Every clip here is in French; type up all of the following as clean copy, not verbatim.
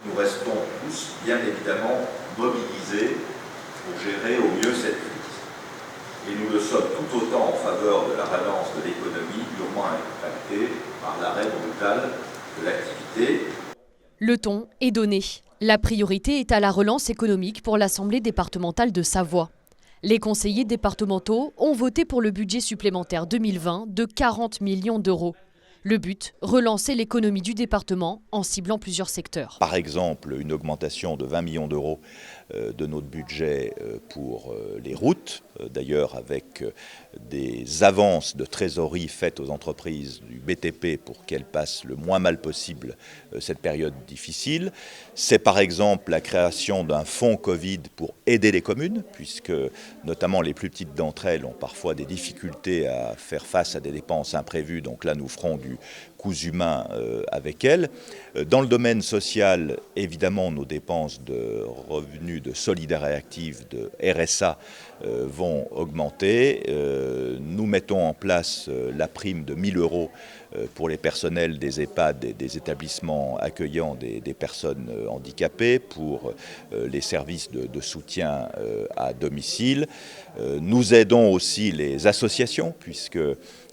Nous restons tous, bien évidemment, mobilisés pour gérer au mieux cette crise. Et nous le sommes tout autant en faveur de la relance de l'économie durement impactée par l'arrêt brutal de l'activité. Le ton est donné. La priorité est à la relance économique pour l'Assemblée départementale de Savoie. Les conseillers départementaux ont voté pour le budget supplémentaire 2020 de 40 millions d'euros. Le but, relancer l'économie du département en ciblant plusieurs secteurs. Par exemple, une augmentation de 20 millions d'euros de notre budget pour les routes, d'ailleurs avec des avances de trésorerie faites aux entreprises du BTP pour qu'elles passent le moins mal possible cette période difficile. C'est par exemple la création d'un fonds Covid pour aider les communes, puisque notamment les plus petites d'entre elles ont parfois des difficultés à faire face à des dépenses imprévues, donc là nous ferons du coûts humains avec elles. Dans le domaine social, évidemment, nos dépenses de revenus de solidarité active, de RSA, vont augmenter. Nous mettons en place la prime de 1 000 € pour les personnels des EHPAD et des établissements accueillant des personnes handicapées, pour les services de soutien à domicile. Nous aidons aussi les associations, puisque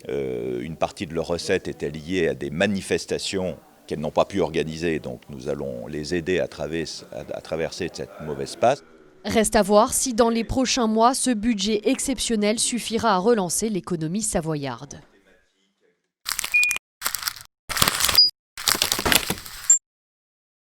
une partie de leurs recettes était liée à des manifestations qu'elles n'ont pas pu organiser, donc nous allons les aider à traverser cette mauvaise passe. Reste à voir si dans les prochains mois, ce budget exceptionnel suffira à relancer l'économie savoyarde.